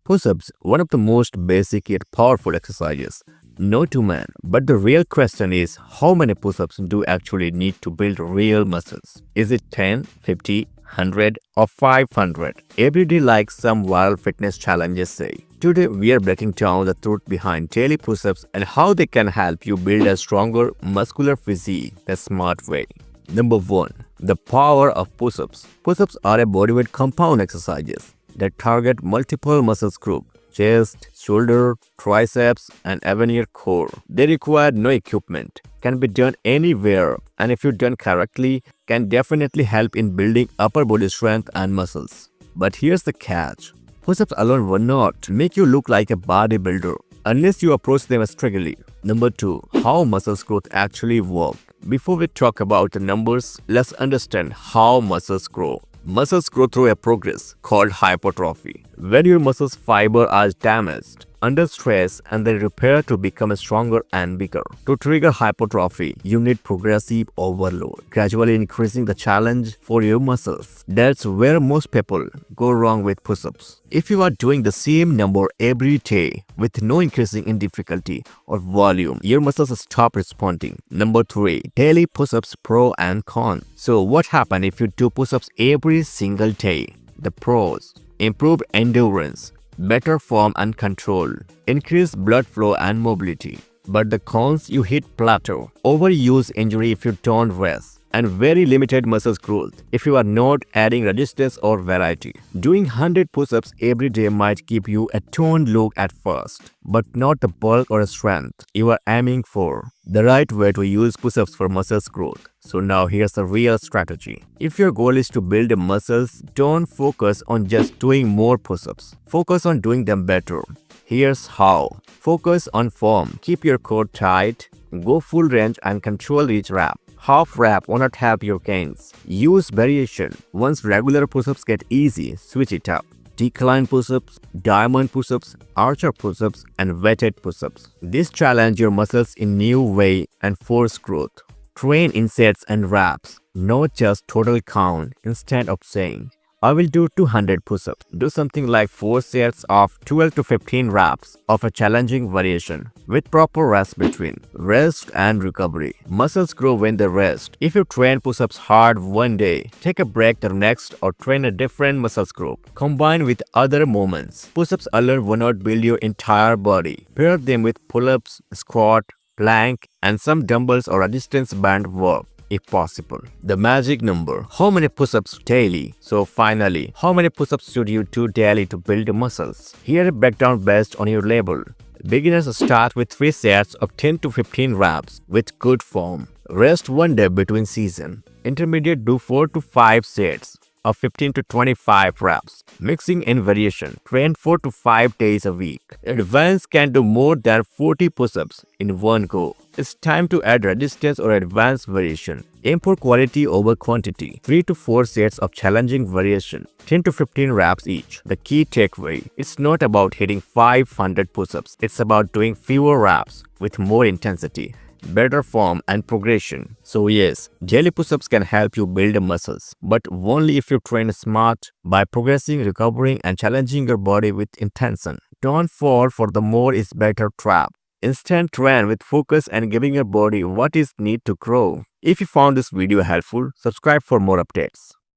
Push-ups, one of the most basic yet powerful exercises. No two men. But the real question is, how many push-ups do you actually need to build real muscles? Is it 10, 50, 100 or 500? Every day like some viral fitness challenges say. Today we are breaking down the truth behind daily push-ups and how they can help you build a stronger muscular physique the smart way. Number 1. The power of push-ups. Push-ups are a bodyweight compound exercises that target multiple muscle groups: chest, shoulder, triceps, and even your core. They require no equipment, can be done anywhere, and if you done correctly, can definitely help in building upper body strength and muscles. But here's the catch. Push-ups alone will not make you look like a bodybuilder unless you approach them strategically. Number 2. How muscle growth actually work. Before we talk about the numbers, let's understand how muscles grow. Muscles grow through a process called hypertrophy, where your muscles fiber are damaged under stress and they repair to become stronger and bigger. To trigger hypertrophy, you need progressive overload, gradually increasing the challenge for your muscles. That's where most people go wrong with push-ups. If you are doing the same number every day with no increasing in difficulty or volume, your muscles stop responding. Number 3. Daily push-ups pro and con. So what happens if you do push-ups every single day? The pros: improved endurance, better form and control, increased blood flow and mobility. But the cons: you hit plateau, overuse injury if you don't rest, and very limited muscle growth if you are not adding resistance or variety. Doing 100 push-ups every day might give you a toned look at first, but not the bulk or strength you are aiming for. The right way to use push-ups for muscle growth. So now here's the real strategy. If your goal is to build muscles, don't focus on just doing more push-ups. Focus on doing them better. Here's how. Focus on form. Keep your core tight. Go full range and control each rep. Half rep will not help your gains. Use variation. Once regular push-ups get easy, switch it up. Decline push-ups, diamond push-ups, archer push-ups, and weighted push-ups. This challenge your muscles in new way and force growth. Train in sets and reps, not just total count. Instead of saying, I will do 200 push-ups, do something like 4 sets of 12 to 15 reps of a challenging variation with proper rest between. Rest and recovery. Muscles grow when they rest. If you train push-ups hard one day, take a break the next or train a different muscle group. Combine with other movements. Push-ups alone will not build your entire body. Pair them with pull-ups, squat, plank, and some dumbbells or resistance band work if possible. The magic number: how many push-ups daily? So finally, how many push-ups should you do daily to build muscles? Here a breakdown based on your level. Beginners start with 3 sets of 10 to 15 reps with good form. Rest one day between season. Intermediate do 4 to 5 sets of 15 to 25 reps, mixing in variation. Train 4 to 5 days a week. Advanced can do more than 40 push-ups in one go. It's time to add resistance or advanced variation. Aim for quality over quantity. 3 to 4 sets of challenging variation, 10 to 15 reps each. The key takeaway: it's not about hitting 500 push-ups. It's about doing fewer reps with more intensity, better form and progression. So yes, daily push-ups can help you build muscles, but only if you train smart by progressing, recovering, and challenging your body with intention. Don't fall for the more is better trap. Instead, train with focus and giving your body what is need to grow. If you found this video helpful, subscribe for more updates.